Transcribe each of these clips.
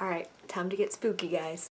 Alright, time to get spooky, guys.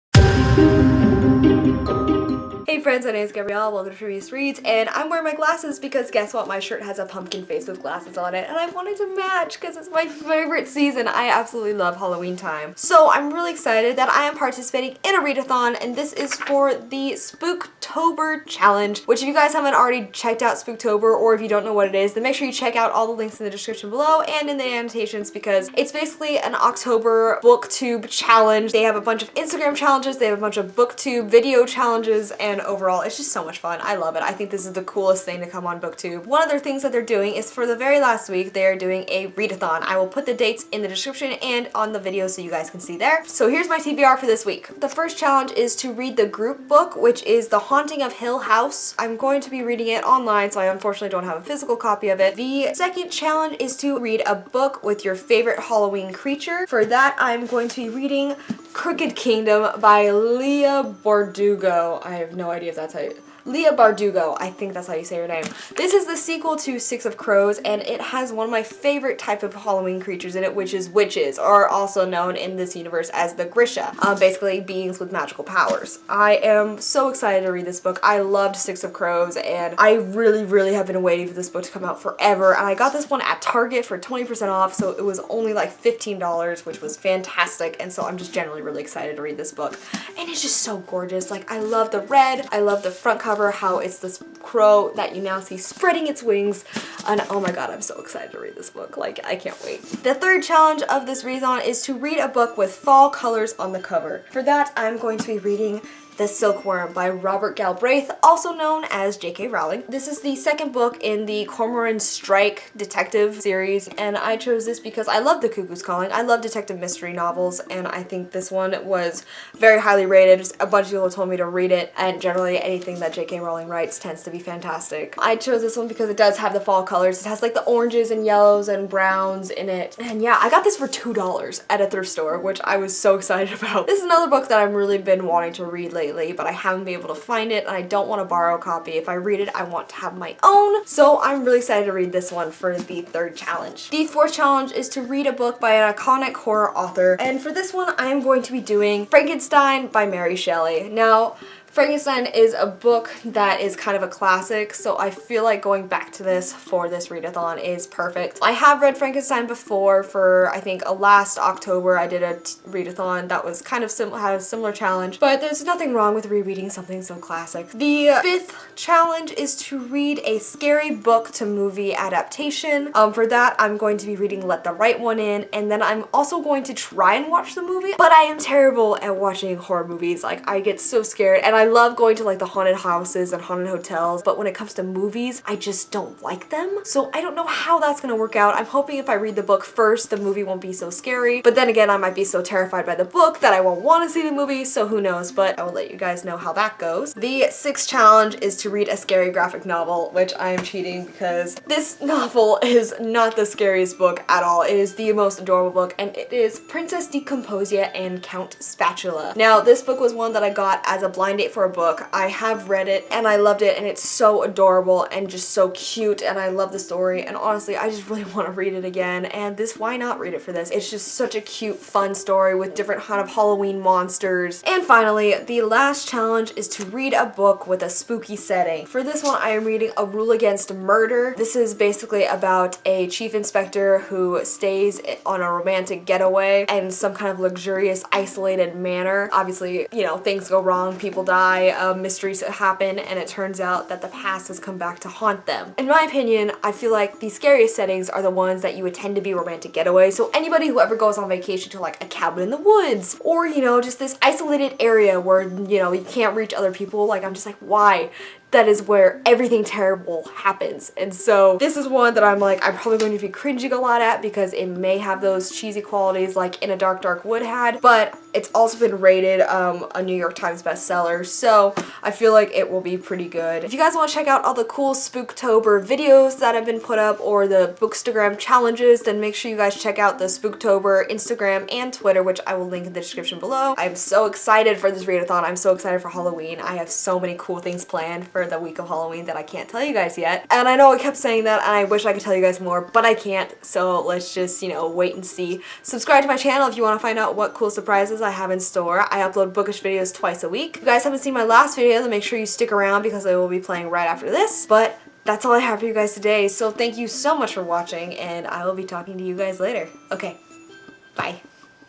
Hey friends, my name is Gabrielle, welcome to FrumiousReads, and I'm wearing my glasses because guess what? My shirt has a pumpkin face with glasses on it, and I wanted to match because it's my favorite season. I absolutely love Halloween time. So I'm really excited that I am participating in a readathon, and this is for the Spooktober challenge, which if you guys haven't already checked out Spooktober, or if you don't know what it is, then make sure you check out all the links in the description below and in the annotations because it's basically an October booktube challenge. They have a bunch of Instagram challenges, they have a bunch of booktube video challenges, and overall it's just so much fun. I love it. I think this is the coolest thing to come on booktube. One of their things that they're doing is for the very last week they are doing a readathon. I will put the dates in the description and on the video so you guys can see there. So here's my TBR for this week. The first challenge is to read the group book, which is The Haunting of Hill House. I'm going to be reading it online, so I unfortunately don't have a physical copy of it. The second challenge is to read a book with your favorite Halloween creature. For that I'm going to be reading Crooked Kingdom by Leah Bardugo. I have no idea if that's how you... Leah Bardugo, I think that's how you say her name. This is the sequel to Six of Crows, and it has one of my favorite type of Halloween creatures in it, which is witches, or also known in this universe as the Grisha, basically beings with magical powers. I am so excited to read this book. I loved Six of Crows, and I really have been waiting for this book to come out forever, and I got this one at Target for 20% off, so it was only like $15, which was fantastic, and so I'm just generally really excited to read this book. And it's just so gorgeous. Like, I love the red, I love the front cover, how it's this crow that you now see spreading its wings, and oh my god, I'm so excited to read this book. Like, I can't wait. The third challenge of this readathon is to read a book with fall colors on the cover. For that, I'm going to be reading The Silkworm by Robert Galbraith, also known as J.K. Rowling. This is the second book in the Cormoran Strike detective series, and I chose this because I love The Cuckoo's Calling. I love detective mystery novels, and I think this one was very highly rated. A bunch of people told me to read it, and generally anything that J.K. Rowling writes tends to be fantastic. I chose this one because it does have the fall colors. It has like the oranges and yellows and browns in it, and yeah, I got this for $2 at a thrift store, which I was so excited about. This is another book that I've really been wanting to read lately, but I haven't been able to find it, and I don't want to borrow a copy. If I read it, I want to have my own, so I'm really excited to read this one for the third challenge. The fourth challenge is to read a book by an iconic horror author, and for this one I am going to be doing Frankenstein by Mary Shelley. Now, Frankenstein is a book that is kind of a classic, so I feel like going back to this for this readathon is perfect. I have read Frankenstein before. For I think last October I did a readathon that was kind of had a similar challenge, but there's nothing wrong with rereading something so classic. The fifth challenge is to read a scary book to movie adaptation. For that I'm going to be reading Let the Right One In, and then I'm also going to try and watch the movie, but I am terrible at watching horror movies. Like, I get so scared, and I love going to like the haunted houses and haunted hotels, but when it comes to movies, I just don't like them. So I don't know how that's gonna work out. I'm hoping if I read the book first, the movie won't be so scary, but then again, I might be so terrified by the book that I won't want to see the movie, so who knows, but I will let you guys know how that goes. The sixth challenge is to read a scary graphic novel, which I am cheating because this novel is not the scariest book at all. It is the most adorable book, and it is Princess Decomposia and Count Spatula. Now, this book was one that I got as a blind date for a book. I have read it and I loved it, and it's so adorable and just so cute, and I love the story, and honestly I just really want to read it again, and this, why not read it for this? It's just such a cute fun story with different kind of Halloween monsters. And finally, the last challenge is to read a book with a spooky setting. For this one I am reading A Rule Against Murder. This is basically about a chief inspector who stays on a romantic getaway in some kind of luxurious isolated manor. Obviously, you know, things go wrong, people die, mysteries happen, and it turns out that the past has come back to haunt them. In my opinion, I feel like the scariest settings are the ones that you would tend to be romantic getaways. So anybody who ever goes on vacation to like a cabin in the woods, or you know, just this isolated area where, you know, you can't reach other people, like, I'm just like, why? That is where everything terrible happens. And so this is one that I'm like, I'm probably going to be cringing a lot at because it may have those cheesy qualities like In a Dark Wood had, but it's also been rated a New York Times bestseller, so I feel like it will be pretty good. If you guys want to check out all the cool Spooktober videos that have been put up, or the Bookstagram challenges, then make sure you guys check out the Spooktober Instagram and Twitter, which I will link in the description below. I'm so excited for this readathon. I'm so excited for Halloween. I have so many cool things planned for for the week of Halloween that I can't tell you guys yet. And I know I kept saying that and I wish I could tell you guys more, but I can't, so let's just, you know, wait and see. Subscribe to my channel if you want to find out what cool surprises I have in store. I upload bookish videos twice a week. If you guys haven't seen my last video, then make sure you stick around because I will be playing right after this. But that's all I have for you guys today, so thank you so much for watching, and I will be talking to you guys later. Okay, bye.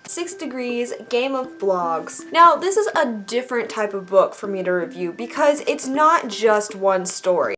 6 Degrees Game of Blogs. Now, this is a different type of book for me to review because it's not just one story.